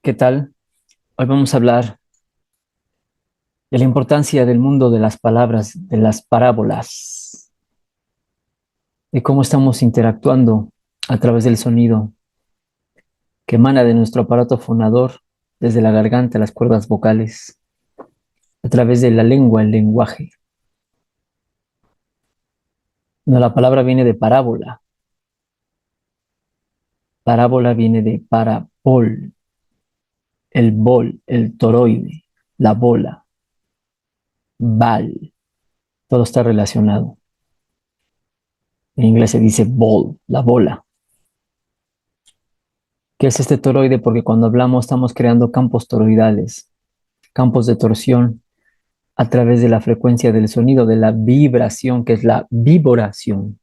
¿Qué tal? Hoy vamos a hablar de la importancia del mundo de las palabras, de las parábolas, de cómo estamos interactuando a través del sonido que emana de nuestro aparato fonador, desde la garganta, las cuerdas vocales, a través de la lengua, el lenguaje. No, la palabra viene de parábola. Parábola viene de parabol, el bol, el toroide, la bola, bal, todo está relacionado. En inglés se dice ball, la bola. ¿Qué es este toroide? Porque cuando hablamos estamos creando campos toroidales, campos de torsión a través de la frecuencia del sonido, de la vibración, que es la vibración,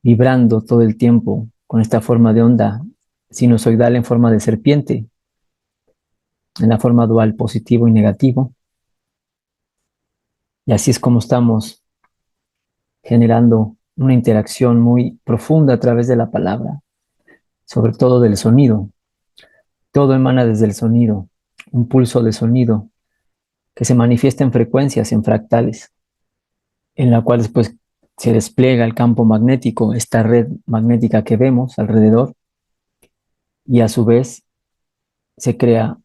vibrando todo el tiempo con esta forma de onda sinusoidal en forma de serpiente, en la forma dual positivo y negativo. Y así es como estamos generando una interacción muy profunda a través de la palabra, sobre todo del sonido. Todo emana desde el sonido, un pulso de sonido que se manifiesta en frecuencias, en fractales, en la cual después se despliega el campo magnético, esta red magnética que vemos alrededor, y a su vez se crea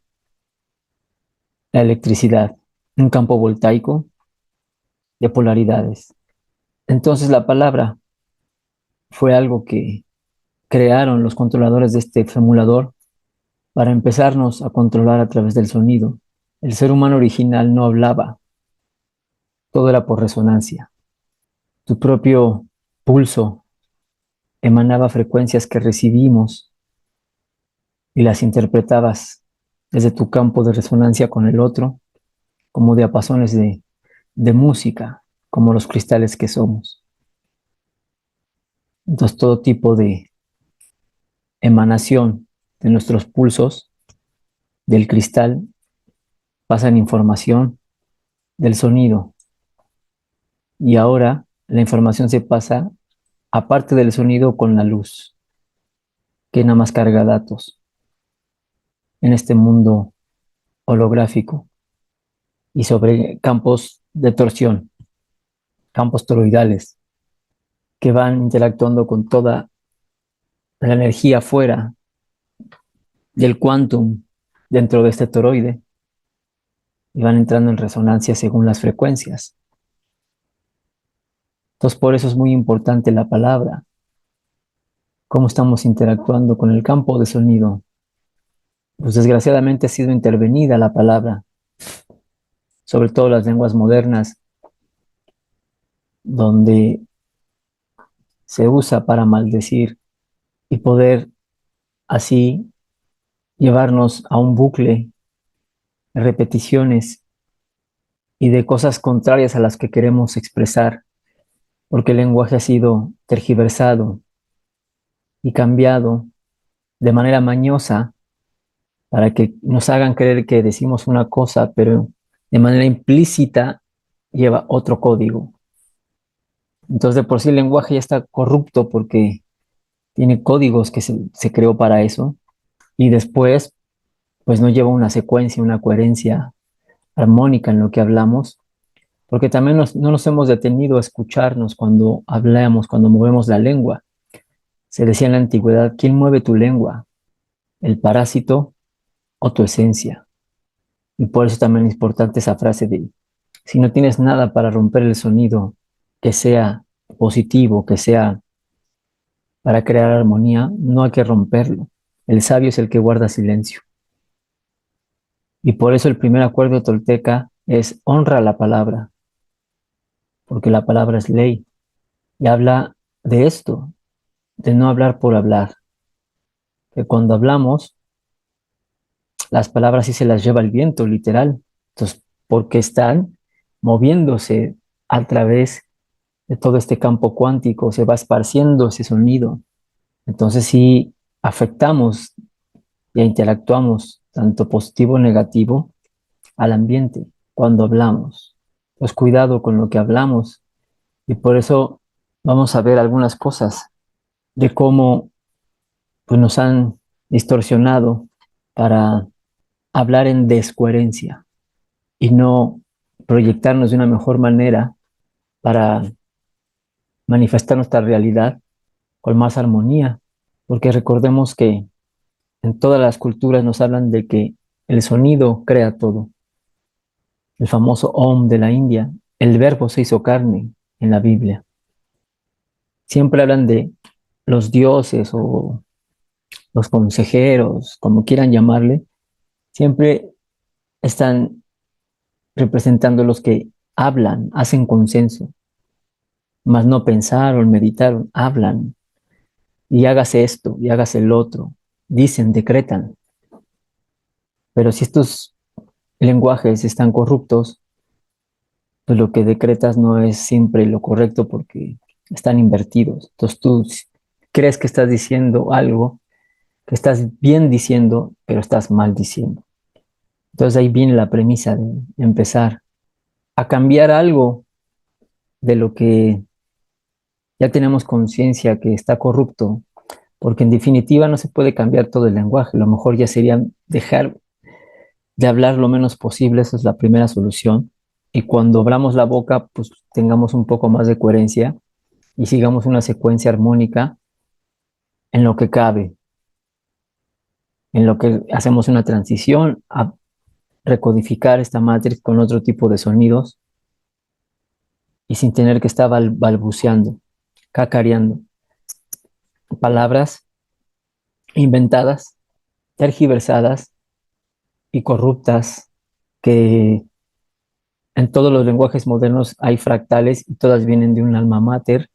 la electricidad, un campo voltaico de polaridades. Entonces la palabra fue algo que crearon los controladores de este formulador para empezarnos a controlar a través del sonido. El ser humano original no hablaba, todo era por resonancia. Tu propio pulso emanaba frecuencias que recibimos y las interpretabas desde tu campo de resonancia con el otro, como diapasones de música, como los cristales que somos. Entonces, todo tipo de emanación de nuestros pulsos del cristal pasa en información del sonido. Y ahora la información se pasa, aparte del sonido, con la luz, que nada más carga datos en este mundo holográfico y sobre campos de torsión, campos toroidales que van interactuando con toda la energía fuera del quantum dentro de este toroide y van entrando en resonancia según las frecuencias. Entonces, por eso es muy importante la palabra, cómo estamos interactuando con el campo de sonido. Pues desgraciadamente ha sido intervenida la palabra, sobre todo las lenguas modernas, donde se usa para maldecir y poder así llevarnos a un bucle de repeticiones y de cosas contrarias a las que queremos expresar, porque el lenguaje ha sido tergiversado y cambiado de manera mañosa para que nos hagan creer que decimos una cosa, pero de manera implícita lleva otro código. Entonces, de por sí el lenguaje ya está corrupto porque tiene códigos que se creó para eso y después, pues no lleva una secuencia, una coherencia armónica en lo que hablamos, porque también no nos hemos detenido a escucharnos cuando hablamos, cuando movemos la lengua. Se decía en la antigüedad, ¿quién mueve tu lengua? ¿El parásito o tu esencia? Y por eso también es importante esa frase de, si no tienes nada para romper el sonido que sea positivo, que sea para crear armonía, no hay que romperlo. El sabio es el que guarda silencio. Y por eso el primer acuerdo tolteca es honra la palabra, porque la palabra es ley. Y habla de esto, de no hablar por hablar, que cuando hablamos, las palabras sí se las lleva el viento, literal. Entonces, porque están moviéndose a través de todo este campo cuántico, se va esparciendo ese sonido. Entonces, sí afectamos e interactuamos, tanto positivo o negativo, al ambiente cuando hablamos. Pues cuidado con lo que hablamos. Y por eso vamos a ver algunas cosas de cómo pues, nos han distorsionado para hablar en descoherencia y no proyectarnos de una mejor manera para manifestar nuestra realidad con más armonía, porque recordemos que en todas las culturas nos hablan de que el sonido crea todo. El famoso Om de la India, el verbo se hizo carne en la Biblia. Siempre hablan de los dioses o los consejeros, como quieran llamarle, siempre están representando los que hablan, hacen consenso, mas no pensaron, meditaron, hablan, y hágase esto, y hágase el otro, dicen, decretan. Pero si estos lenguajes están corruptos, pues lo que decretas no es siempre lo correcto porque están invertidos. Entonces tú crees que estás diciendo algo, que estás bien diciendo, pero estás mal diciendo. Entonces ahí viene la premisa de empezar a cambiar algo de lo que ya tenemos conciencia que está corrupto, porque en definitiva no se puede cambiar todo el lenguaje. Lo mejor ya sería dejar de hablar lo menos posible, esa es la primera solución. Y cuando abramos la boca, pues tengamos un poco más de coherencia y sigamos una secuencia armónica en lo que cabe, en lo que hacemos una transición a recodificar esta matrix con otro tipo de sonidos y sin tener que estar balbuceando, cacareando palabras inventadas, tergiversadas y corruptas que en todos los lenguajes modernos hay fractales y todas vienen de un alma mater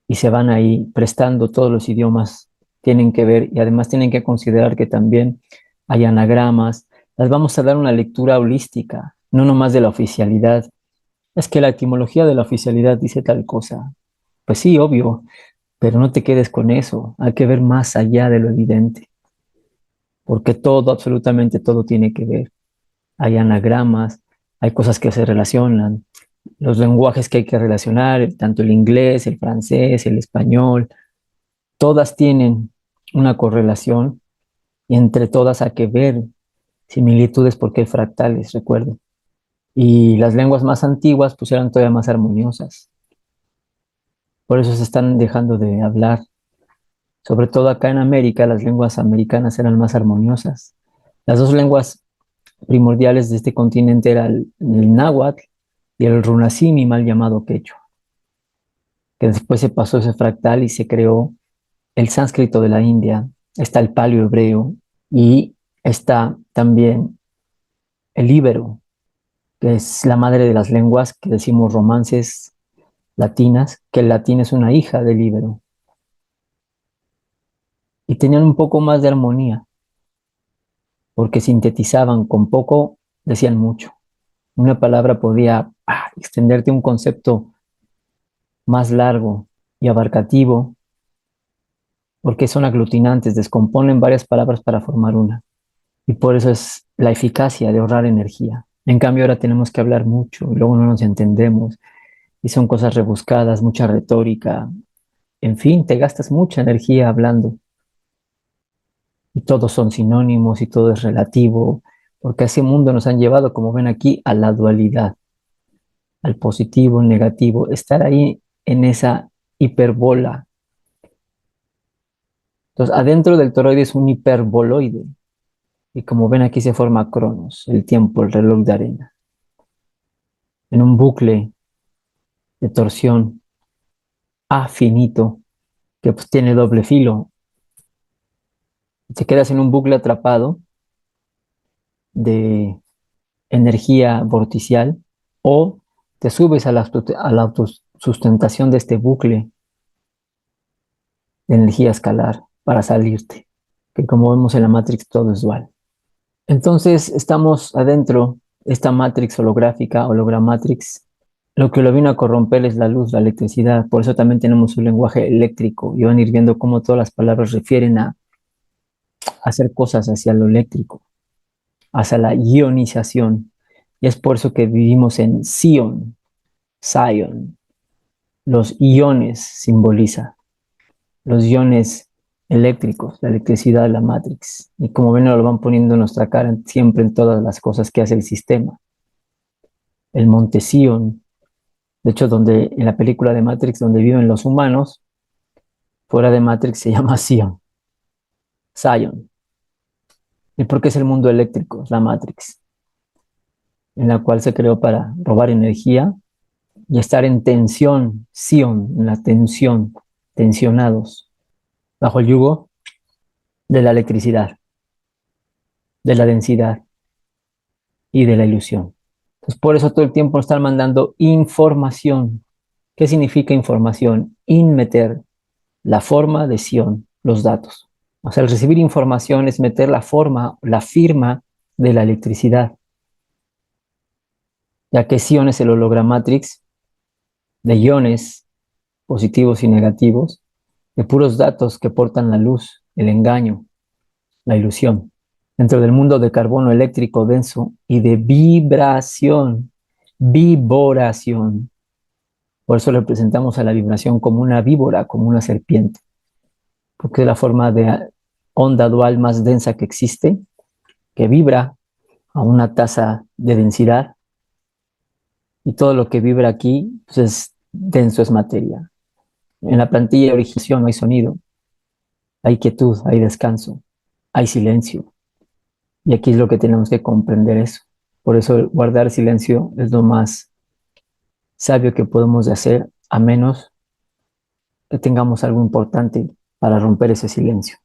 y se van ahí prestando, todos los idiomas tienen que ver y además tienen que considerar que también hay anagramas. Las vamos a dar una lectura holística, no nomás de la oficialidad. Es que la etimología de la oficialidad dice tal cosa. Pues sí, obvio, pero no te quedes con eso. Hay que ver más allá de lo evidente, porque todo, absolutamente todo tiene que ver. Hay anagramas, hay cosas que se relacionan, los lenguajes que hay que relacionar, tanto el inglés, el francés, el español, todas tienen una correlación y entre todas hay que ver similitudes porque hay fractales, recuerdo. Y las lenguas más antiguas pues eran todavía más armoniosas. Por eso se están dejando de hablar. Sobre todo acá en América, las lenguas americanas eran más armoniosas. Las dos lenguas primordiales de este continente eran el náhuatl y el runasimi, mal llamado quechua, que después se pasó ese fractal y se creó el sánscrito de la India, está el paleo hebreo y está también el íbero, que es la madre de las lenguas que decimos romances latinas, que el latín es una hija del íbero. Y tenían un poco más de armonía, porque sintetizaban con poco, decían mucho. Una palabra podía extenderte un concepto más largo y abarcativo, porque son aglutinantes, descomponen varias palabras para formar una. Y por eso es la eficacia de ahorrar energía. En cambio, ahora tenemos que hablar mucho y luego no nos entendemos y son cosas rebuscadas, mucha retórica. En fin, te gastas mucha energía hablando y todos son sinónimos y todo es relativo, porque a ese mundo nos han llevado, como ven aquí, a la dualidad, al positivo, al negativo, estar ahí en esa hiperbola. Entonces, adentro del toroide es un hiperboloide y como ven aquí se forma Cronos, el tiempo, el reloj de arena, en un bucle de torsión A finito que pues, tiene doble filo. Te quedas en un bucle atrapado de energía vorticial o te subes a la autosustentación de este bucle de energía escalar para salirte, que como vemos en la Matrix todo es dual. Entonces estamos adentro de esta Matrix holográfica, hologramatrix. Lo que lo vino a corromper es la luz, la electricidad. Por eso también tenemos un lenguaje eléctrico y van a ir viendo cómo todas las palabras refieren a hacer cosas hacia lo eléctrico, hacia la ionización. Y es por eso que vivimos en Sion, Zion. Los iones simboliza. Los iones eléctricos, la electricidad de la Matrix. Y como ven, lo van poniendo en nuestra cara siempre en todas las cosas que hace el sistema. El monte Sion, de hecho, donde en la película de Matrix, donde viven los humanos, fuera de Matrix se llama Sion, Zion. ¿Y por qué es el mundo eléctrico? Es la Matrix, en la cual se creó para robar energía y estar en tensión, Sion, en la tensión, tensionados, bajo el yugo de la electricidad, de la densidad y de la ilusión. Entonces, por eso todo el tiempo nos están mandando información. ¿Qué significa información? Meter la forma de Sion, los datos. O sea, el recibir información es meter la forma, la firma de la electricidad, ya que Sion es el hologramatrix de iones positivos y negativos, de puros datos que portan la luz, el engaño, la ilusión. Dentro del mundo de carbono eléctrico denso y de vibración, viboración. Por eso representamos a la vibración como una víbora, como una serpiente, porque es la forma de onda dual más densa que existe, que vibra a una tasa de densidad, y todo lo que vibra aquí pues es denso, es materia. En la plantilla de origen no hay sonido, hay quietud, hay descanso, hay silencio. Y aquí es lo que tenemos que comprender eso. Por eso guardar silencio es lo más sabio que podemos hacer, a menos que tengamos algo importante para romper ese silencio.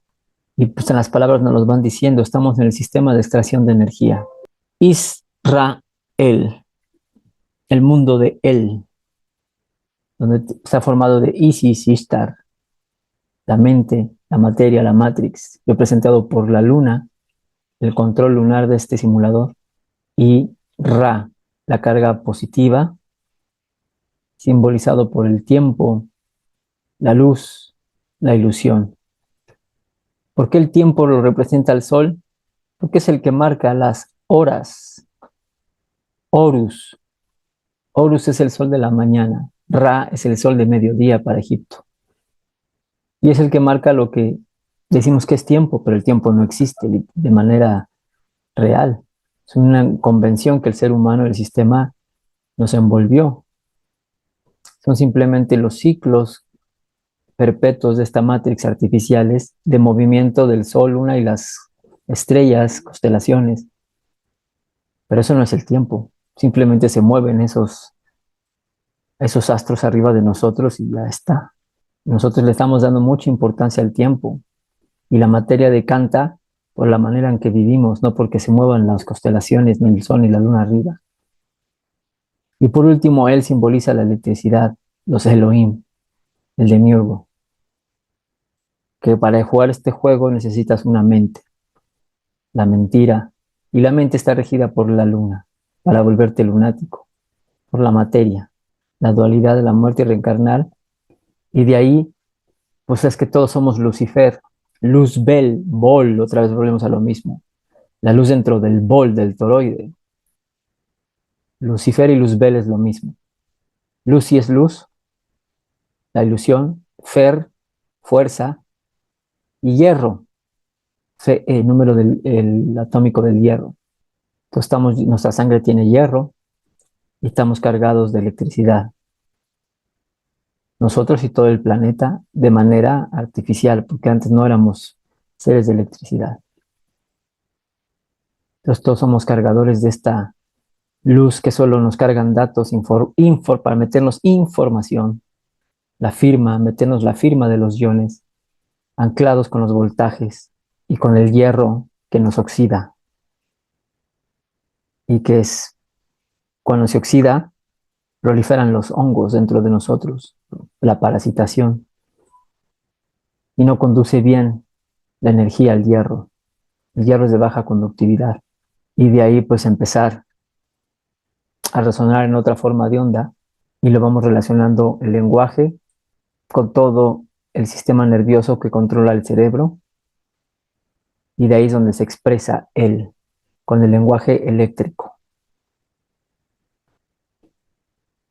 Y pues en las palabras nos los van diciendo, estamos en el sistema de extracción de energía. Israel, el mundo de él, donde está formado de Isis, Ishtar, la mente, la materia, la matrix, representado por la luna, el control lunar de este simulador, y Ra, la carga positiva, simbolizado por el tiempo, la luz, la ilusión. ¿Por qué el tiempo lo representa el sol? Porque es el que marca las horas. Horus. Horus es el sol de la mañana. Ra es el sol de mediodía para Egipto. Y es el que marca lo que decimos que es tiempo, pero el tiempo no existe de manera real. Es una convención que el ser humano, el sistema, nos envolvió. Son simplemente los ciclos perpetuos de esta matrix artificiales de movimiento del Sol, Luna y las estrellas, constelaciones. Pero eso no es el tiempo. Simplemente se mueven esos astros arriba de nosotros y ya está. Nosotros le estamos dando mucha importancia al tiempo y la materia decanta por la manera en que vivimos, no porque se muevan las constelaciones, ni el Sol, ni la Luna arriba. Y por último, él simboliza la electricidad, los Elohim, el demiurgo, que para jugar este juego necesitas una mente, la mentira, y la mente está regida por la luna, para volverte lunático, por la materia, la dualidad de la muerte y reencarnar, y de ahí, pues es que todos somos Lucifer, Luzbel, Bol, otra vez volvemos a lo mismo, la luz dentro del bol, del toroide. Lucifer y Luzbel es lo mismo. Lucy es luz, la ilusión, Fer, fuerza, y hierro, número del el atómico del hierro. Entonces nuestra sangre tiene hierro y estamos cargados de electricidad. Nosotros y todo el planeta de manera artificial, porque antes no éramos seres de electricidad. Entonces todos somos cargadores de esta luz que solo nos cargan datos para meternos información, la firma, meternos la firma de los iones, anclados con los voltajes y con el hierro que nos oxida y que es cuando se oxida proliferan los hongos dentro de nosotros, la parasitación, y no conduce bien la energía al hierro. El hierro es de baja conductividad y de ahí pues empezar a resonar en otra forma de onda y lo vamos relacionando el lenguaje con todo el sistema nervioso que controla el cerebro y de ahí es donde se expresa él con el lenguaje eléctrico.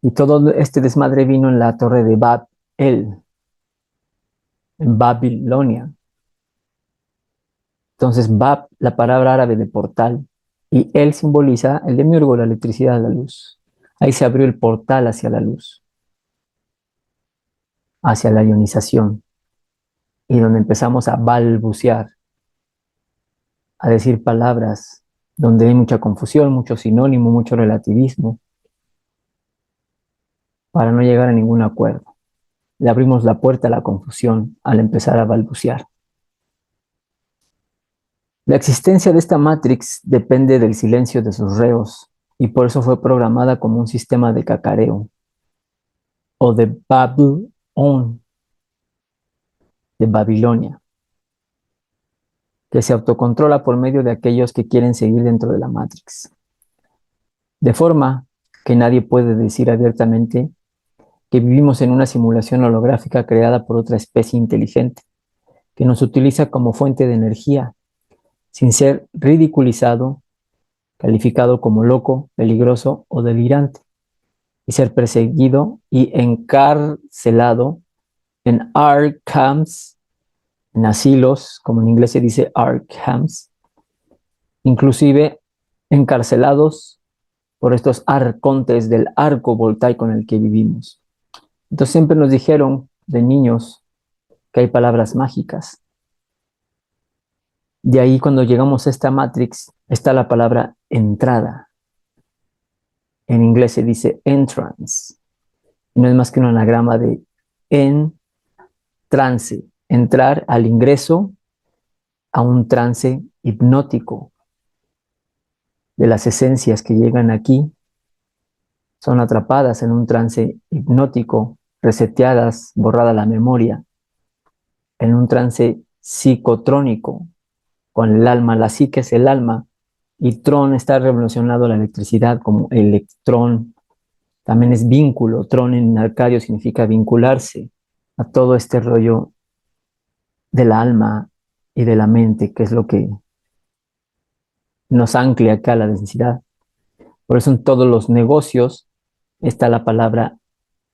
Y todo este desmadre vino en la torre de Bab-El, en Babilonia, Entonces, Bab, la palabra árabe de portal, y él simboliza el demiurgo, la electricidad, la luz. Ahí se abrió el portal hacia la luz, hacia la ionización, y donde empezamos a balbucear, a decir palabras donde hay mucha confusión, mucho sinónimo, mucho relativismo, para no llegar a ningún acuerdo. Le abrimos la puerta a la confusión al empezar a balbucear. La existencia de esta Matrix depende del silencio de sus reos y por eso fue programada como un sistema de cacareo o de Babylon, de Babilonia, que se autocontrola por medio de aquellos que quieren seguir dentro de la Matrix. De forma que nadie puede decir abiertamente que vivimos en una simulación holográfica creada por otra especie inteligente, que nos utiliza como fuente de energía, sin ser ridiculizado, calificado como loco, peligroso o delirante, y ser perseguido y encarcelado en ARCAMs, en asilos, como en inglés se dice ARCAMs, inclusive encarcelados por estos arcontes del arco voltaico en el que vivimos. Entonces siempre nos dijeron de niños que hay palabras mágicas. De ahí cuando llegamos a esta Matrix está la palabra entrada. En inglés se dice entrance. Y no es más que un anagrama de en trance, entrar al ingreso a un trance hipnótico. De las esencias que llegan aquí son atrapadas en un trance hipnótico, reseteadas, borrada la memoria, en un trance psicotrónico, con el alma. La psique es el alma y tron está relacionado a la electricidad como electrón. También es vínculo. Tron en arcadio significa vincularse a todo este rollo del alma y de la mente, que es lo que nos ancla acá a la densidad. Por eso en todos los negocios está la palabra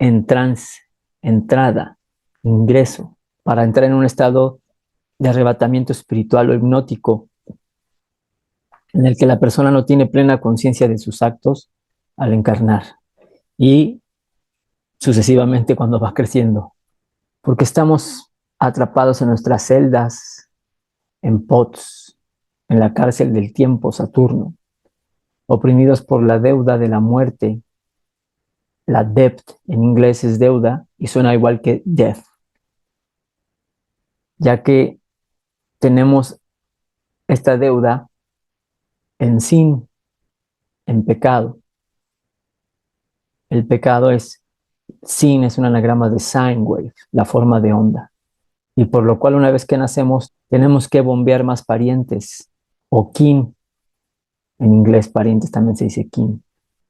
entrance, entrada, ingreso, para entrar en un estado de arrebatamiento espiritual o hipnótico, en el que la persona no tiene plena conciencia de sus actos al encarnar y sucesivamente cuando va creciendo, porque estamos atrapados en nuestras celdas, en POTS, en la cárcel del tiempo, Saturno, oprimidos por la deuda de la muerte. La debt en inglés es deuda y suena igual que death, ya que tenemos esta deuda en sin, en pecado. El pecado es, sin es un anagrama de sine wave, la forma de onda. Y por lo cual una vez que nacemos tenemos que bombear más parientes o kin, en inglés parientes también se dice kin,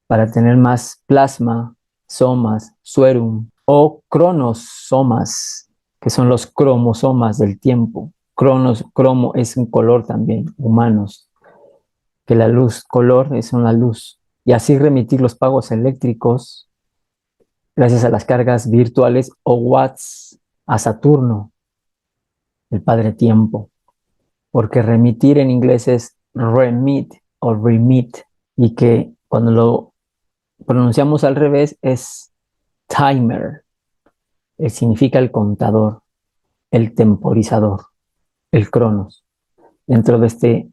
para tener más plasma, somas, suerum o cronosomas, que son los cromosomas del tiempo. Cromo es un color también, humanos, que la luz, color es una luz. Y así remitir los pagos eléctricos gracias a las cargas virtuales o watts a Saturno, el padre tiempo. Porque remitir en inglés es remit o remit, y que cuando lo pronunciamos al revés es timer, significa el contador, el temporizador, el cronos. Dentro de este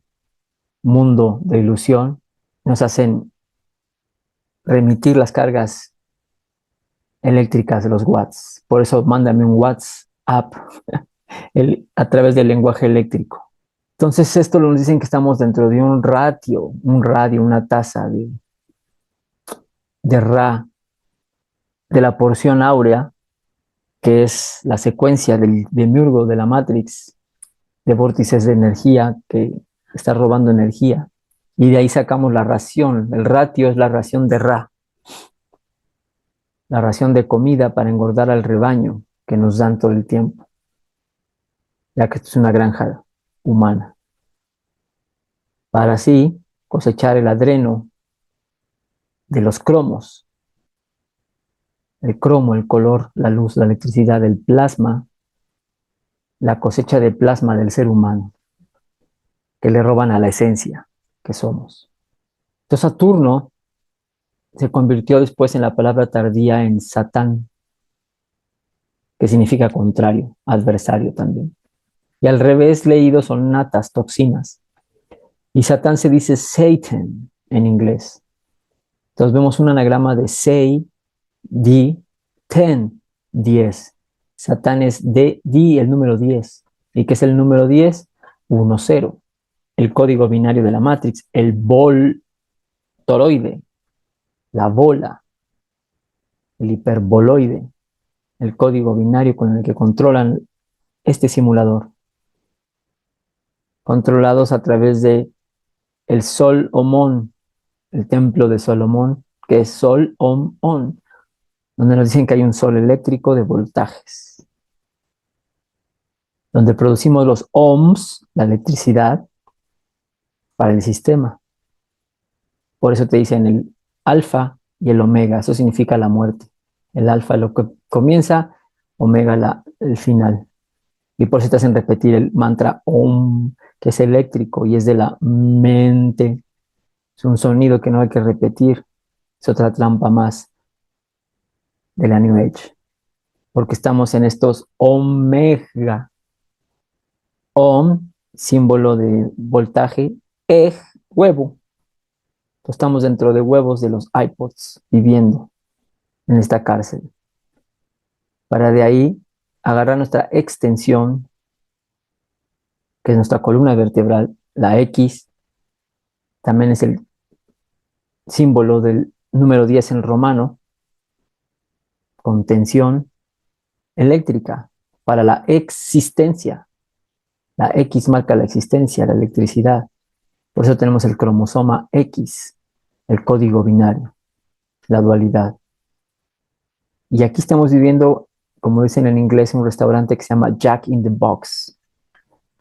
mundo de ilusión nos hacen remitir las cargas eléctricas de los watts. Por eso mándame un WhatsApp a través del lenguaje eléctrico. Entonces esto nos dicen que estamos dentro de un ratio, una tasa de Ra, de la porción áurea, que es la secuencia del demiurgo de la Matrix, de vórtices de energía que está robando energía. Y de ahí sacamos la ración. El ratio es la ración de Ra, la ración de comida para engordar al rebaño que nos dan todo el tiempo, ya que esto es una granja humana, para así cosechar el adreno de los cromos, el cromo, el color, la luz, la electricidad, el plasma, la cosecha de plasma del ser humano. que le roban a la esencia que somos. Entonces Saturno se convirtió después en la palabra tardía en Satán, que significa contrario, adversario también. Y al revés leído son natas, toxinas. Y Satán se dice Satan en inglés. Entonces vemos un anagrama de Sei, Di, Ten, 10. Satán es Di, el número 10. ¿Y qué es el número 10? 1, 0. El código binario de la Matrix, el toroide, la bola, el hiperboloide, el código binario con el que controlan este simulador, controlados a través de el Sol Omón, el templo de Solomón, que es Sol Om On, donde nos dicen que hay un sol eléctrico de voltajes, donde producimos los ohms, la electricidad, para el sistema. Por eso te dicen el alfa y el omega, eso significa la muerte. El alfa es lo que comienza, omega el final. Y por eso te hacen repetir el mantra Om, que es eléctrico y es de la mente. Es un sonido que no hay que repetir. Es otra trampa más de la New Age. Porque estamos en estos omega. Om, símbolo de voltaje, Eg, huevo. Estamos dentro de huevos de los iPods, viviendo en esta cárcel. Para de ahí agarrar nuestra extensión, que es nuestra columna vertebral, la X, también es el símbolo del número 10 en romano, con tensión eléctrica para la existencia. La X marca la existencia, la electricidad. Por eso tenemos el cromosoma X, el código binario, la dualidad. Y aquí estamos viviendo, como dicen en inglés, un restaurante que se llama Jack in the Box.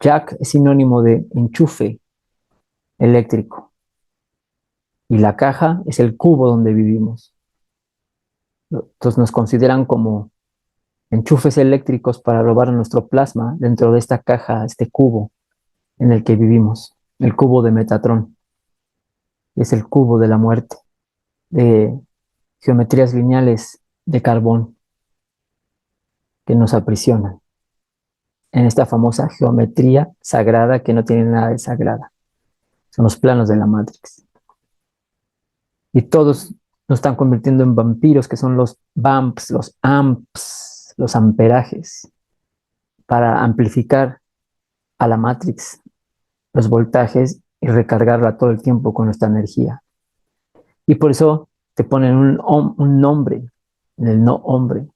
Jack es sinónimo de enchufe eléctrico. Y la caja es el cubo donde vivimos. Entonces nos consideran como enchufes eléctricos para robar nuestro plasma dentro de esta caja, este cubo en el que vivimos, el cubo de Metatron. Es el cubo de la muerte, de geometrías lineales de carbón que nos aprisionan en esta famosa geometría sagrada que no tiene nada de sagrada. Son los planos de la Matrix. Y todos nos están convirtiendo en vampiros, que son los vamps, los amps, los amperajes, para amplificar a la Matrix los voltajes y recargarla todo el tiempo con nuestra energía. Y por eso te ponen un nombre, el no hombre,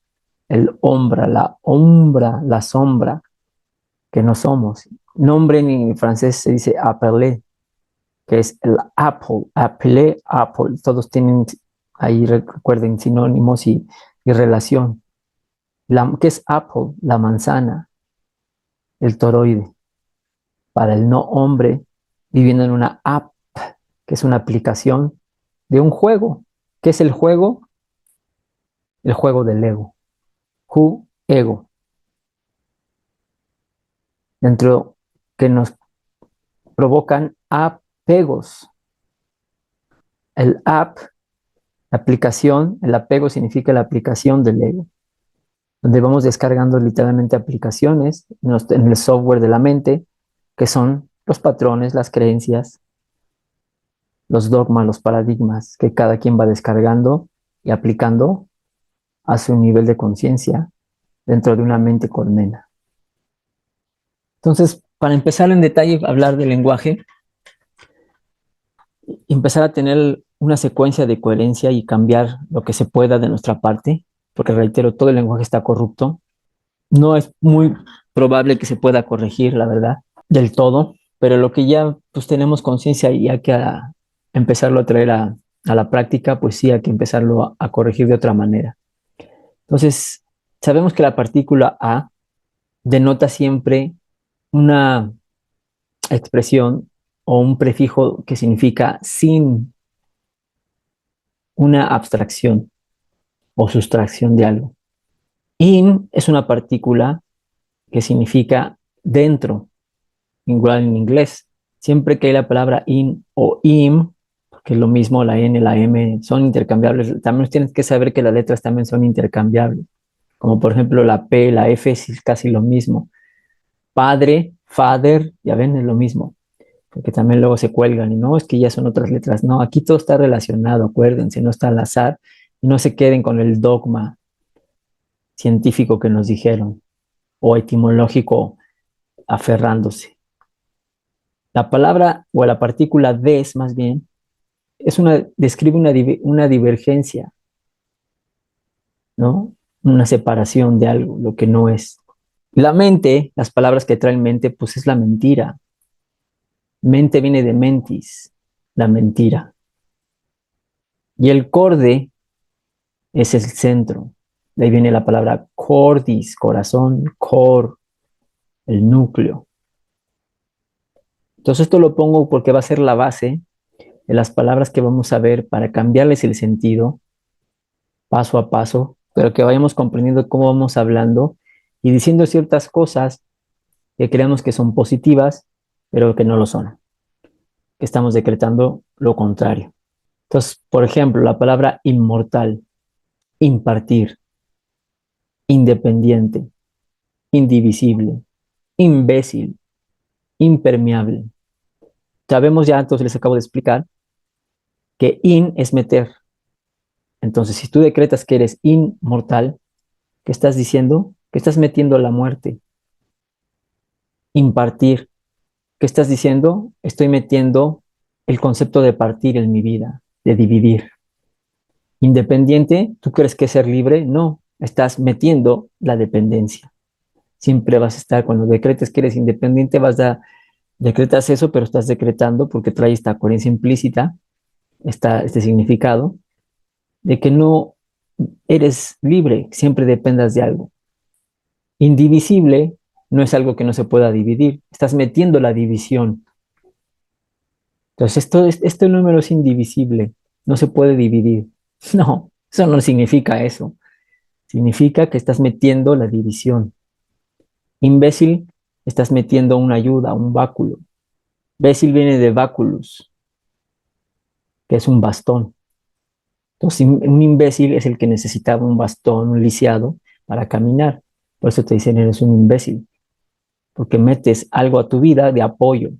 el ombra, la sombra, que no somos. Nombre en francés se dice appelé, que es el apple, appelé, apple. Todos tienen ahí, recuerden, sinónimos y relación. ¿Qué es apple? La manzana, el toroide. Para el no hombre, viviendo en una app, que es una aplicación de un juego. ¿Qué es el juego? El juego del ego. Ego. Dentro que nos provocan apegos. El app, la aplicación, el apego significa la aplicación del ego, donde vamos descargando literalmente aplicaciones en el software de la mente, que son los patrones, las creencias, los dogmas, los paradigmas que cada quien va descargando y aplicando a su nivel de conciencia dentro de una mente colmena. Entonces, para empezar en detalle a hablar del lenguaje, empezar a tener una secuencia de coherencia y cambiar lo que se pueda de nuestra parte, porque reitero, todo el lenguaje está corrupto. No es muy probable que se pueda corregir, la verdad, del todo, pero lo que ya pues tenemos conciencia y hay que empezarlo a traer a la práctica, pues sí hay que empezarlo a corregir de otra manera. Entonces, sabemos que la partícula A denota siempre una expresión o un prefijo que significa sin, una abstracción o sustracción de algo. In es una partícula que significa dentro, igual en inglés. Siempre que hay la palabra in o im, que es lo mismo, la N, la M, son intercambiables. También tienes que saber que las letras también son intercambiables. Como por ejemplo la P, la F es casi lo mismo. Padre, father, ya ven, es lo mismo. Porque también luego se cuelgan y no, es que ya son otras letras. No, aquí todo está relacionado, acuérdense, no está al azar. Y no se queden con el dogma científico que nos dijeron o etimológico aferrándose. La palabra o la partícula des, más bien, describe una divergencia, ¿no? Una separación de algo, lo que no es. La mente, las palabras que traen mente, pues es la mentira. Mente viene de mentis, la mentira. Y el corde es el centro. De ahí viene la palabra cordis, corazón, cor, el núcleo. Entonces esto lo pongo porque va a ser la base de las palabras que vamos a ver para cambiarles el sentido paso a paso, pero que vayamos comprendiendo cómo vamos hablando y diciendo ciertas cosas que creemos que son positivas, pero que no lo son, que estamos decretando lo contrario. Entonces, por ejemplo, la palabra inmortal, impartir, independiente, indivisible, imbécil, impermeable. Sabemos ya, entonces les acabo de explicar, que in es meter. Entonces, si tú decretas que eres inmortal, ¿qué estás diciendo? Que estás metiendo la muerte. Impartir, ¿qué estás diciendo? Estoy metiendo el concepto de partir en mi vida, de dividir. Independiente, ¿tú crees que es ser libre? No, estás metiendo la dependencia. Siempre vas a estar, cuando decretes que eres independiente, decretas eso, pero estás decretando porque trae esta coherencia implícita, este significado, de que no eres libre, siempre dependas de algo. Indivisible no es algo que no se pueda dividir, estás metiendo la división. Entonces, este número es indivisible, no se puede dividir. No, eso no significa eso. Significa que estás metiendo la división. Imbécil, estás metiendo una ayuda, un báculo. Bécil viene de báculus, que es un bastón. Entonces, un imbécil es el que necesitaba un bastón, un lisiado, para caminar. Por eso te dicen, eres un imbécil, porque metes algo a tu vida de apoyo.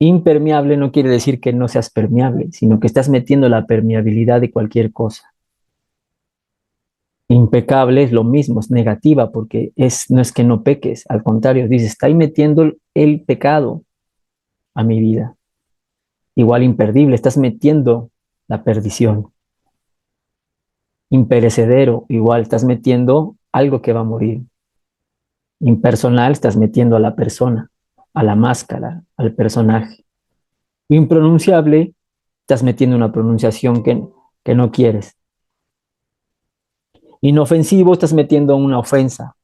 Impermeable no quiere decir que no seas permeable, sino que estás metiendo la permeabilidad de cualquier cosa. Impecable es lo mismo, es negativa, porque no es que no peques, al contrario, dice, está ahí metiendo el pecado a mi vida. Igual imperdible, estás metiendo la perdición. Imperecedero, igual estás metiendo algo que va a morir. Impersonal, estás metiendo a la persona, a la máscara, al personaje. Impronunciable, estás metiendo una pronunciación que no quieres. Inofensivo, estás metiendo una ofensa.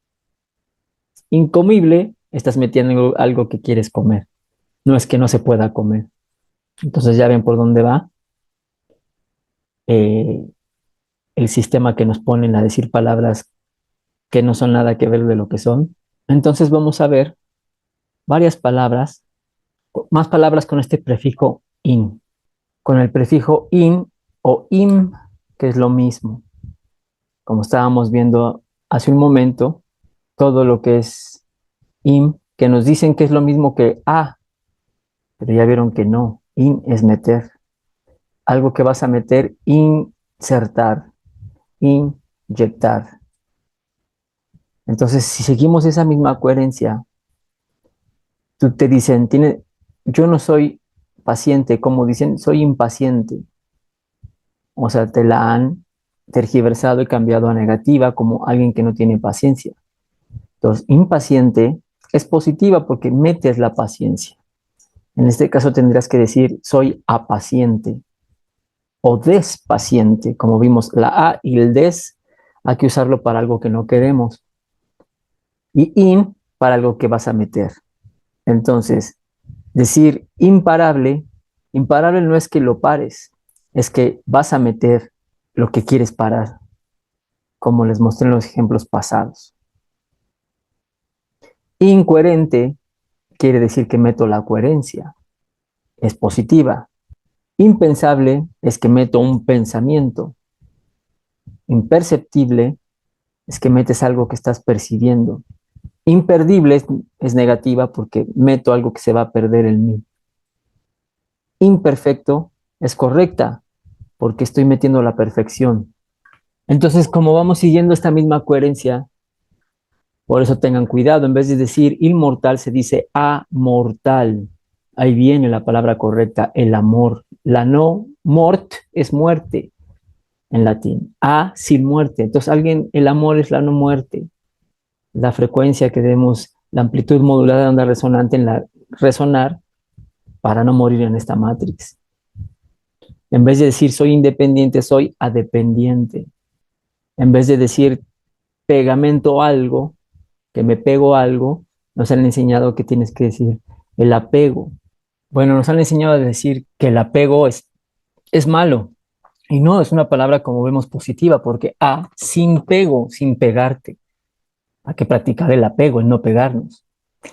Incomible, estás metiendo algo que quieres comer. No es que no se pueda comer. Entonces ya ven por dónde va eh, el sistema que nos ponen a decir palabras que no son nada que ver de lo que son. Entonces vamos a ver varias palabras, más palabras con este prefijo in. Con el prefijo in o im, que es lo mismo. Como estábamos viendo hace un momento, todo lo que es im, que nos dicen que es lo mismo que a, pero ya vieron que no. In es meter. Algo que vas a meter, insertar, inyectar. Entonces, si seguimos esa misma coherencia, tú te dicen, yo no soy paciente, como dicen, soy impaciente. O sea, te la han tergiversado y cambiado a negativa como alguien que no tiene paciencia. Entonces, impaciente es positiva porque metes la paciencia. En este caso tendrías que decir, soy apaciente o despaciente. Como vimos, la A y el des hay que usarlo para algo que no queremos. Y in para algo que vas a meter. Entonces, decir imparable, imparable no es que lo pares, es que vas a meter lo que quieres parar, como les mostré en los ejemplos pasados. Incoherente quiere decir que meto la coherencia, es positiva. Impensable es que meto un pensamiento. Imperceptible es que metes algo que estás percibiendo. Imperdible es negativa porque meto algo que se va a perder en mí. Imperfecto es correcta porque estoy metiendo la perfección. Entonces, como vamos siguiendo esta misma coherencia, por eso tengan cuidado, en vez de decir inmortal se dice amortal. Ahí viene la palabra correcta, el amor. La no mort es muerte en latín. A sin muerte. Entonces, el amor es la no muerte. La frecuencia que demos, la amplitud modulada de onda resonante en la resonar para no morir en esta matrix. En vez de decir soy independiente, soy adependiente. En vez de decir pegamento algo, que me pego a algo, nos han enseñado que tienes que decir el apego. Bueno, nos han enseñado a decir que el apego es malo. Y no, es una palabra como vemos positiva, porque sin pego, sin pegarte. Hay que practicar el apego, el no pegarnos,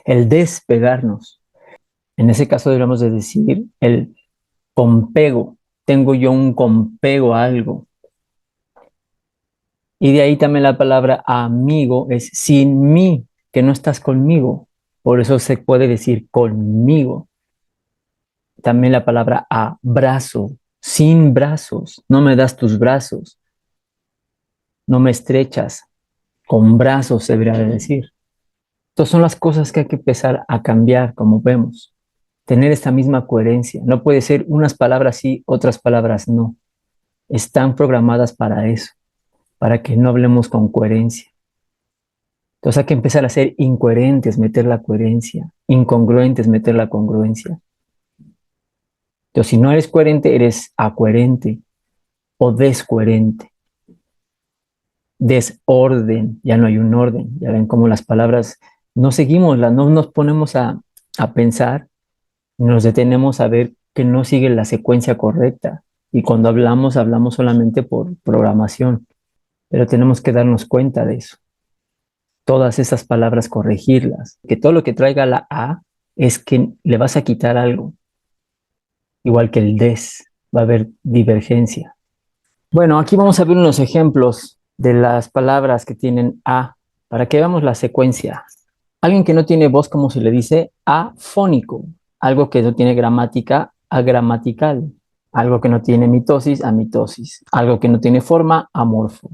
el despegarnos. En ese caso deberíamos de decir el compego. Tengo yo un compego a algo. Y de ahí también la palabra amigo es sin mí, que no estás conmigo. Por eso se puede decir conmigo. También la palabra abrazo, sin brazos. No me das tus brazos, no me estrechas. Con brazos se debería de decir. Estas son las cosas que hay que empezar a cambiar, como vemos. Tener esta misma coherencia. No puede ser unas palabras sí, otras palabras no. Están programadas para eso, para que no hablemos con coherencia. Entonces hay que empezar a ser incoherentes, meter la coherencia, incongruentes, meter la congruencia. Entonces si no eres coherente, eres acoherente o descoherente. Desorden, ya no hay un orden. Ya ven cómo las palabras no seguimos, no nos ponemos a pensar, nos detenemos a ver que no sigue la secuencia correcta. Y cuando hablamos, hablamos solamente por programación, pero tenemos que darnos cuenta de eso. Todas esas palabras corregirlas, que todo lo que traiga la A es que le vas a quitar algo, igual que el des, va a haber divergencia. Bueno, aquí vamos a ver unos ejemplos de las palabras que tienen A, para que veamos la secuencia. Alguien que no tiene voz, ¿cómo se le dice? Afónico. Algo que no tiene gramática, agramatical. Algo que no tiene mitosis, amitosis. Algo que no tiene forma, amorfo.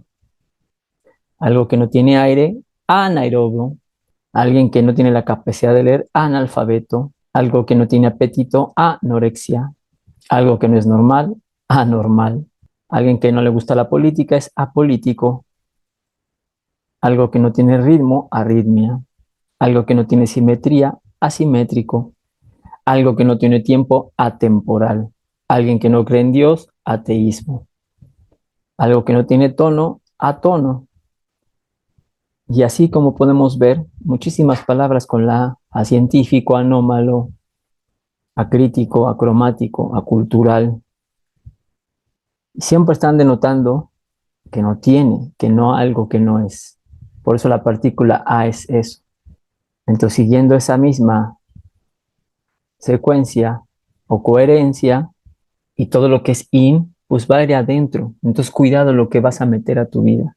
Algo que no tiene aire, anaerobio. Alguien que no tiene la capacidad de leer, analfabeto. Algo que no tiene apetito, anorexia. Algo que no es normal, anormal. Alguien que no le gusta la política es apolítico. Algo que no tiene ritmo, arritmia. Algo que no tiene simetría, asimétrico. Algo que no tiene tiempo, atemporal. Alguien que no cree en Dios, ateísmo. Algo que no tiene tono, atono. Y así como podemos ver, muchísimas palabras con la A científico, anómalo, acrítico, acromático, acultural. Siempre están denotando que no tiene, que no algo que no es. Por eso la partícula A es eso. Entonces, siguiendo esa misma secuencia o coherencia y todo lo que es in, pues va a ir adentro. Entonces, cuidado lo que vas a meter a tu vida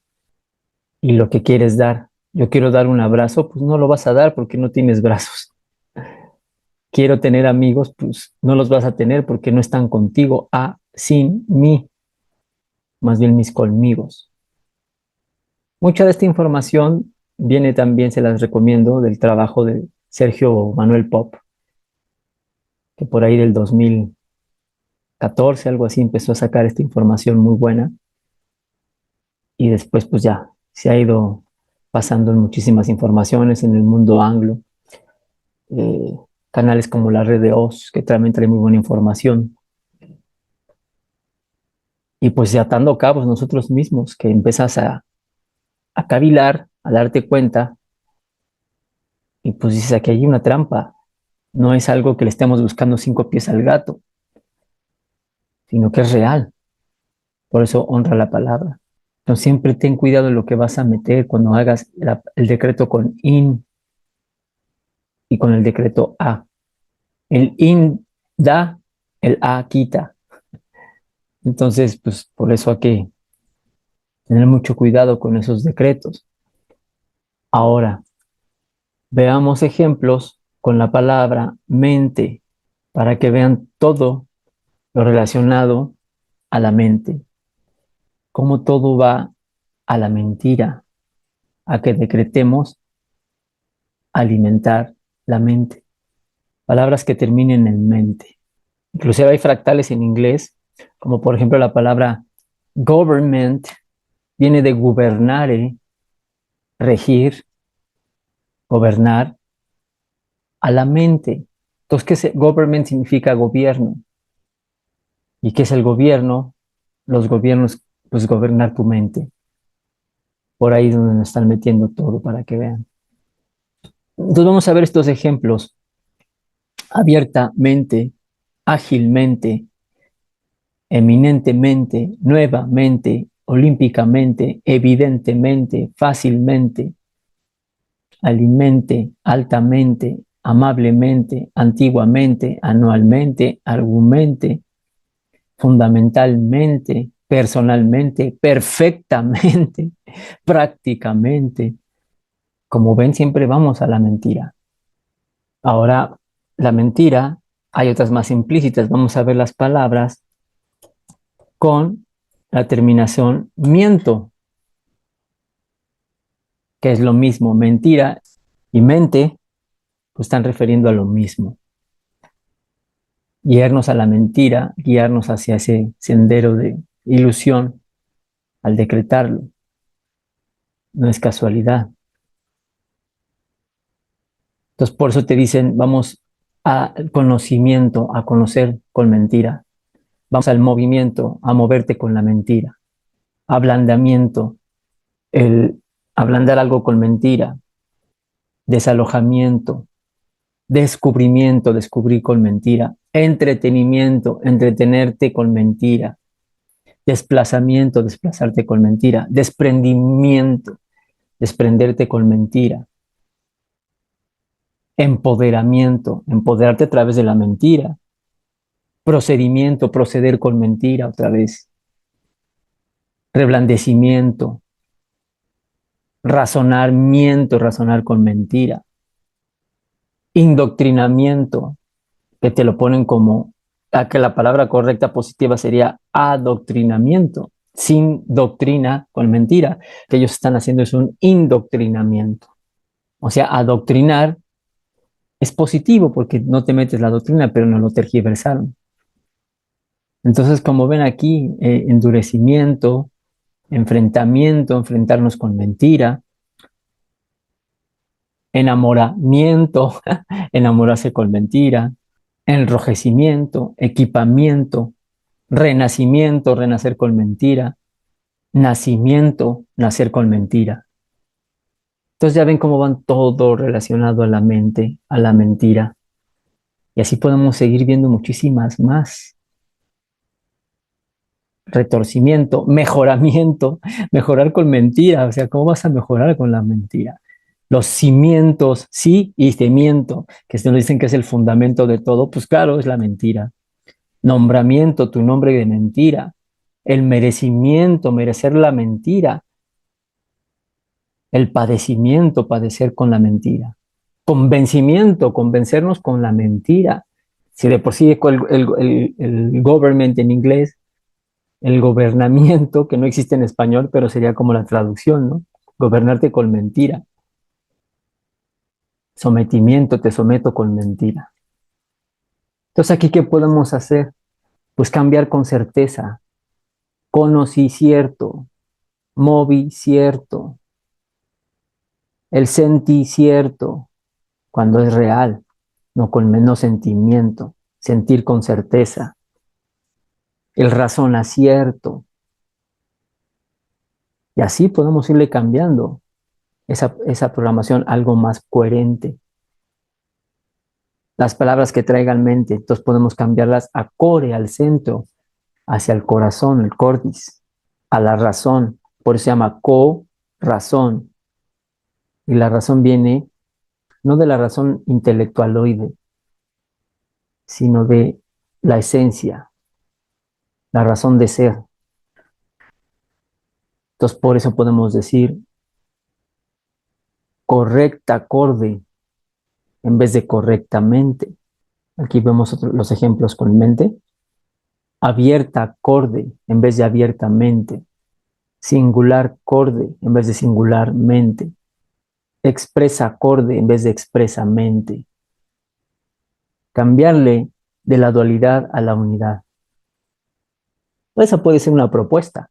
y lo que quieres dar. Yo quiero dar un abrazo, pues no lo vas a dar porque no tienes brazos. Quiero tener amigos, pues no los vas a tener porque no están contigo. Sin mí, más bien mis conmigos. Mucha de esta información viene también, se las recomiendo, del trabajo de Sergio Manuel Pop, que por ahí del 2014, algo así, empezó a sacar esta información muy buena y después pues ya se ha ido pasando en muchísimas informaciones en el mundo anglo, eh, canales como la red de Oz, que también trae muy buena información, y pues ya atando cabos nosotros mismos, que empiezas a cavilar, a darte cuenta, y pues dices, aquí hay una trampa, no es algo que le estemos buscando 5 pies al gato, sino que es real. Por eso honra la palabra. Entonces siempre ten cuidado de lo que vas a meter cuando hagas el decreto con in y con el decreto a. El in da, el a quita. Entonces, pues por eso hay que tener mucho cuidado con esos decretos. Ahora, veamos ejemplos con la palabra mente para que vean todo lo relacionado a la mente, cómo todo va a la mentira, a que decretemos alimentar la mente. Palabras que terminen en mente. Inclusive hay fractales en inglés, como por ejemplo la palabra government, viene de gubernare, regir, gobernar a la mente. Entonces, ¿qué es government? Significa gobierno. ¿Y qué es el gobierno? Los gobiernos, pues gobernar tu mente. Por ahí es donde nos están metiendo todo para que vean. Entonces vamos a ver estos ejemplos. Abiertamente, ágilmente, eminentemente, nuevamente, olímpicamente, evidentemente, fácilmente, alimente, altamente, amablemente, antiguamente, anualmente, argumente, fundamentalmente, personalmente, perfectamente, prácticamente. Como ven, siempre vamos a la mentira. Ahora, la mentira, hay otras más implícitas. Vamos a ver las palabras con la terminación miento, que es lo mismo. Mentira y mente, pues están refiriendo a lo mismo. Guiarnos a la mentira, guiarnos hacia ese sendero de ilusión al decretarlo. No es casualidad. Entonces, por eso te dicen, vamos al conocimiento, a conocer con mentira. Vamos al movimiento, a moverte con la mentira. Ablandamiento, el ablandar algo con mentira. Desalojamiento, descubrimiento, descubrir con mentira. Entretenimiento, entretenerte con mentira. Desplazamiento, desplazarte con mentira. Desprendimiento, desprenderte con mentira. Empoderamiento, empoderarte a través de la mentira. Procedimiento, proceder con mentira otra vez. Reblandecimiento, razonamiento, razonar con mentira. Indoctrinamiento, que te lo ponen como, que la palabra correcta positiva sería adoctrinamiento. Sin doctrina con mentira, que ellos están haciendo es un indoctrinamiento. O sea, adoctrinar es positivo porque no te metes la doctrina, pero no lo tergiversaron. Entonces, como ven aquí, endurecimiento, enfrentamiento, enfrentarnos con mentira, enamoramiento, enamorarse con mentira, enrojecimiento, equipamiento, renacimiento, renacer con mentira, nacimiento, nacer con mentira. Entonces ya ven cómo van todo relacionado a la mente, a la mentira. Y así podemos seguir viendo muchísimas más. Retorcimiento, mejoramiento, mejorar con mentira. O sea, ¿cómo vas a mejorar con la mentira? Los cimientos, sí y cimiento, que nos dicen que es el fundamento de todo, pues claro, es la mentira. Nombramiento, tu nombre de mentira. El merecimiento, merecer la mentira. El padecimiento, padecer con la mentira. Convencimiento, convencernos con la mentira. Si de por sí el government en inglés, el gobernamiento, que no existe en español, pero sería como la traducción, ¿no? Gobernarte con mentira. Sometimiento, te someto con mentira. Entonces, ¿aquí qué podemos hacer? Pues cambiar con certeza. Conocí cierto, moví cierto, el sentí cierto, cuando es real, no con menos sentimiento, sentir con certeza. El razón acierto. Y así podemos irle cambiando esa programación algo más coherente. Las palabras que traigan mente, entonces podemos cambiarlas a core, al centro, hacia el corazón, el cordis, a la razón. Por eso se llama co-razón. Y la razón viene no de la razón intelectualoide, sino de la esencia, la razón de ser. Entonces, por eso podemos decir correcta acorde en vez de correctamente. Aquí vemos los ejemplos con mente. Abierta acorde en vez de abiertamente. Singular acorde en vez de singularmente. Expresa acorde en vez de expresamente. Cambiarle de la dualidad a la unidad. Esa puede ser una propuesta.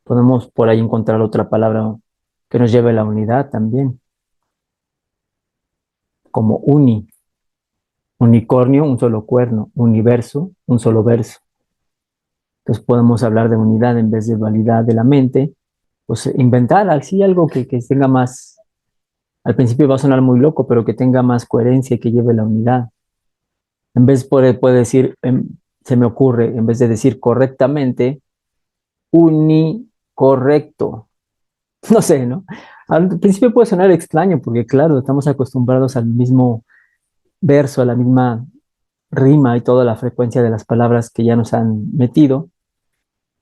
Podemos por ahí encontrar otra palabra que nos lleve a la unidad también, como unicornio, un solo cuerno, universo, un solo verso. Entonces podemos hablar de unidad en vez de dualidad de la mente, pues inventar así algo que tenga más, al principio va a sonar muy loco, pero que tenga más coherencia y que lleve la unidad. En vez puede decir, se me ocurre, en vez de decir correctamente, unicorrecto. No sé, ¿no? Al principio puede sonar extraño porque, claro, estamos acostumbrados al mismo verso, a la misma rima y toda la frecuencia de las palabras que ya nos han metido,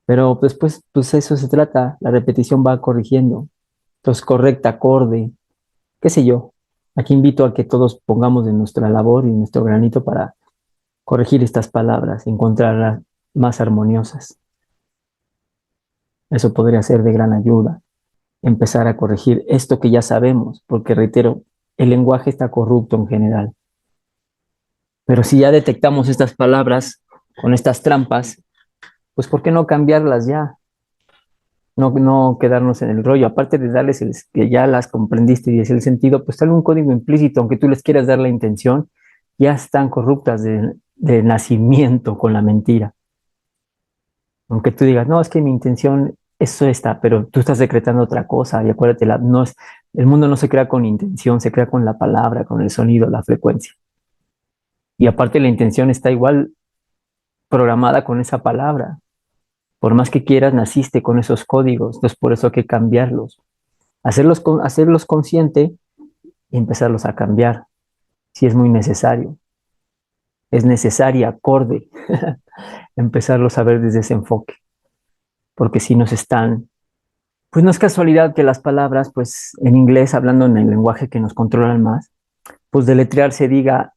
pero después, pues eso se trata, la repetición va corrigiendo. Entonces, correcta, acorde, qué sé yo. Aquí invito a que todos pongamos de nuestra labor y nuestro granito para corregir estas palabras, encontrarlas más armoniosas. Eso podría ser de gran ayuda, empezar a corregir esto que ya sabemos, porque reitero, el lenguaje está corrupto en general. Pero si ya detectamos estas palabras con estas trampas, pues ¿por qué no cambiarlas ya? No quedarnos en el rollo. Aparte de darles que ya las comprendiste y es el sentido, pues sale un código implícito, aunque tú les quieras dar la intención, ya están corruptas de nacimiento con la mentira. Aunque tú digas, no, es que mi intención eso está, pero tú estás decretando otra cosa y acuérdate, el mundo no se crea con intención, se crea con la palabra, con el sonido, la frecuencia. Y aparte la intención está igual programada con esa palabra. Por más que quieras, naciste con esos códigos, entonces por eso hay que cambiarlos. Hacerlos consciente y empezarlos a cambiar, si es muy necesario. Es necesaria, acorde, empezarlos a ver desde ese enfoque, porque si nos están, pues no es casualidad que las palabras, pues en inglés, hablando en el lenguaje que nos controlan más, pues deletrear se diga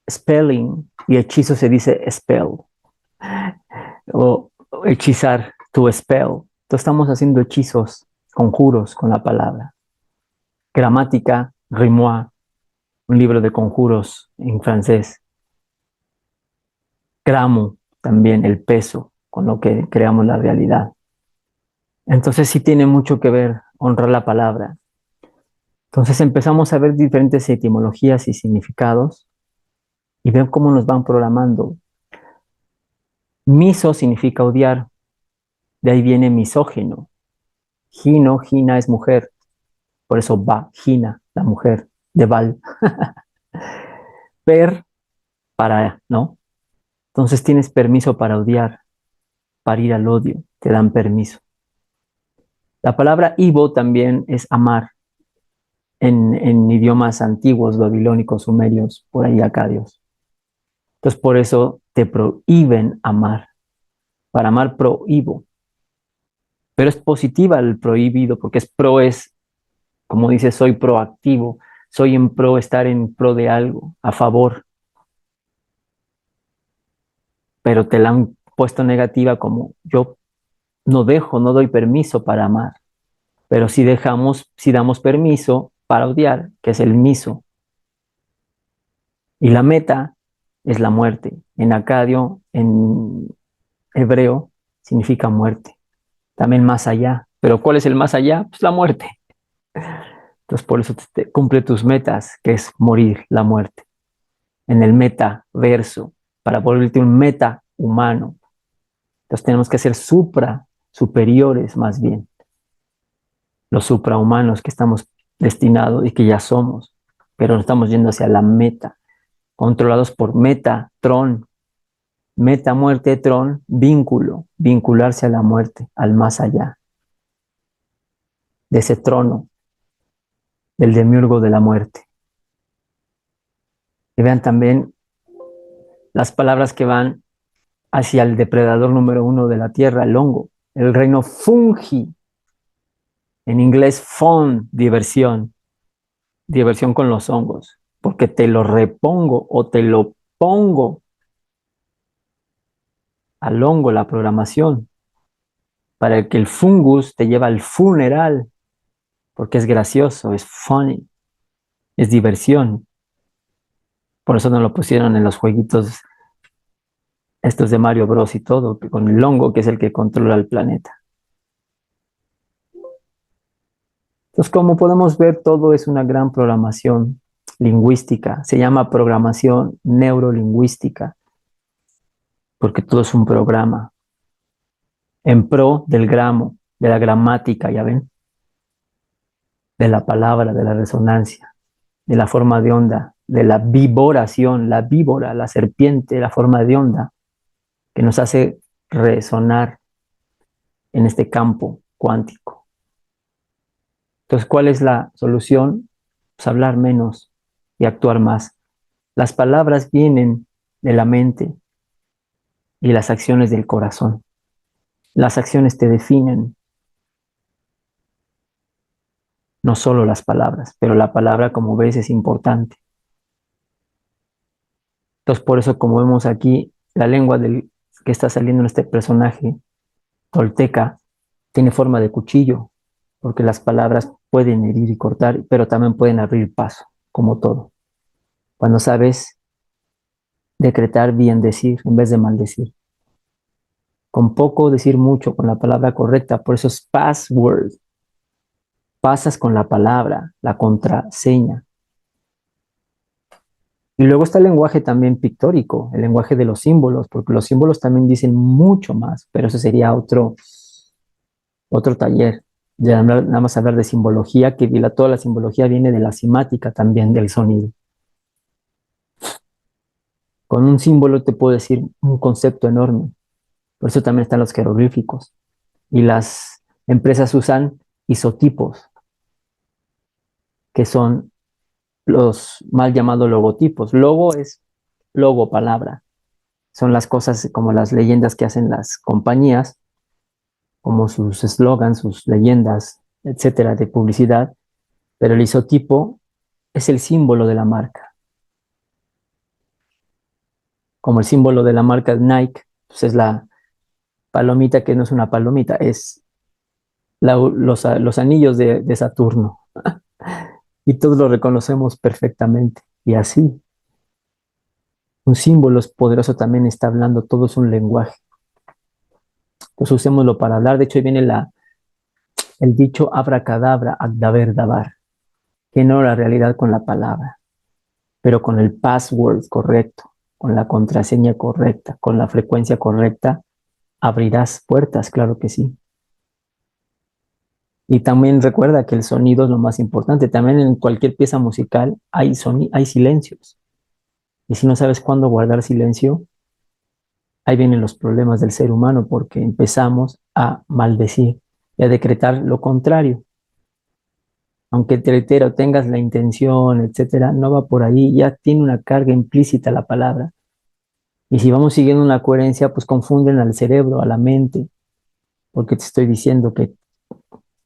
spelling y hechizo se dice spell, o hechizar, to spell. Entonces estamos haciendo hechizos, conjuros con la palabra. Gramática, grimoire, un libro de conjuros en francés. Gramo, también el peso con lo que creamos la realidad. Entonces sí tiene mucho que ver honrar la palabra. Entonces empezamos a ver diferentes etimologías y significados y ver cómo nos van programando. Miso significa odiar, de ahí viene misógeno. Gino, Gina es mujer, por eso va, Gina, la mujer de Val. Per, para, ¿no? Entonces tienes permiso para odiar, para ir al odio, te dan permiso. La palabra Ivo también es amar en idiomas antiguos, babilónicos, sumerios, por ahí acadios. Entonces por eso te prohíben amar. Para amar prohíbo. Pero es positiva el prohibido porque es, como dice, soy proactivo, soy en pro, estar en pro de algo, a favor. Pero te la han puesto negativa como yo no dejo, no doy permiso para amar. Pero si damos permiso para odiar, que es el miso. Y la meta es la muerte. En acadio, en hebreo, significa muerte. También más allá. Pero ¿cuál es el más allá? Pues la muerte. Entonces por eso cumple tus metas, que es morir, la muerte. En el metaverso, para volverte un meta humano. Entonces tenemos que ser superiores más bien. Los suprahumanos que estamos destinados y que ya somos. Pero nos estamos yendo hacia la meta. Controlados por Metatron. Meta, muerte, tron, vínculo, vincularse a la muerte, al más allá, de ese trono, del demiurgo de la muerte. que vean también las palabras que van hacia el depredador número uno de la tierra, el hongo, el reino fungi, en inglés fun, diversión, diversión con los hongos, porque te lo repongo o te lo pongo al hongo la programación, para que el fungus te lleve al funeral, porque es gracioso, es funny, es diversión. Por eso no lo pusieron en los jueguitos estos de Mario Bros y todo, con el hongo que es el que controla el planeta. Entonces, como podemos ver, todo es una gran programación lingüística. Se llama programación neurolingüística, porque todo es un programa en pro del gramo, de la gramática, ya ven, de la palabra, de la resonancia, de la forma de onda, de la viboración, la víbora, la serpiente, la forma de onda que nos hace resonar en este campo cuántico. Entonces, ¿cuál es la solución? Pues hablar menos y actuar más. Las palabras vienen de la mente y las acciones del corazón. Las acciones te definen, no solo las palabras, pero la palabra, como ves, es importante. Entonces, por eso, como vemos aquí, la lengua que está saliendo en este personaje tolteca tiene forma de cuchillo, porque las palabras pueden herir y cortar, pero también pueden abrir paso, como todo. Cuando sabes decretar bien decir en vez de maldecir. Con poco decir mucho, con la palabra correcta, por eso es password. Pasas con la palabra, la contraseña. Y luego está el lenguaje también pictórico, el lenguaje de los símbolos, porque los símbolos también dicen mucho más, pero eso sería otro taller. Ya nada más hablar de simbología, que toda la simbología viene de la simática también del sonido. Con un símbolo te puedo decir un concepto enorme. Por eso también están los jeroglíficos. Y las empresas usan isotipos, que son los mal llamados logotipos. Logo es logo, palabra. Son las cosas como las leyendas que hacen las compañías, como sus eslogans, sus leyendas, etcétera, de publicidad. Pero el isotipo es el símbolo de la marca. Como el símbolo de la marca Nike, pues es la palomita que no es una palomita, es los anillos de Saturno. Y todos lo reconocemos perfectamente. Y así, un símbolo poderoso también está hablando, todo es un lenguaje. Pues usémoslo para hablar. De hecho, ahí viene el dicho abracadabra, agdaber, dabar, que no la realidad con la palabra, pero con el password correcto, con la contraseña correcta, con la frecuencia correcta, abrirás puertas, claro que sí. Y también recuerda que el sonido es lo más importante. También en cualquier pieza musical hay silencios. Y si no sabes cuándo guardar silencio, ahí vienen los problemas del ser humano porque empezamos a maldecir y a decretar lo contrario. Aunque te reitero, tengas la intención, etcétera, no va por ahí, ya tiene una carga implícita la palabra. Y si vamos siguiendo una coherencia, pues confunden al cerebro, a la mente, porque te estoy diciendo que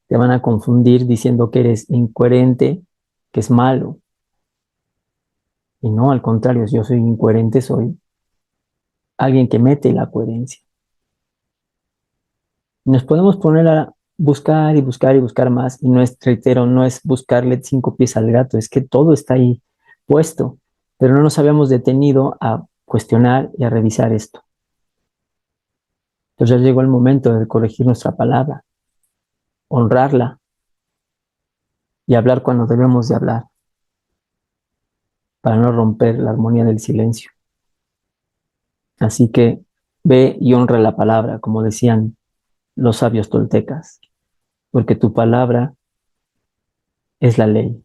te van a confundir diciendo que eres incoherente, que es malo. Y no, al contrario, si yo soy incoherente, soy alguien que mete la coherencia. Y nos podemos poner a buscar y buscar y buscar más, y no es, reitero, no es buscarle 5 pies al gato, es que todo está ahí puesto, pero no nos habíamos detenido a cuestionar y a revisar esto. Entonces ya llegó el momento de corregir nuestra palabra, honrarla y hablar cuando debemos de hablar, para no romper la armonía del silencio. Así que ve y honra la palabra, como decían los sabios toltecas, porque tu palabra es la ley.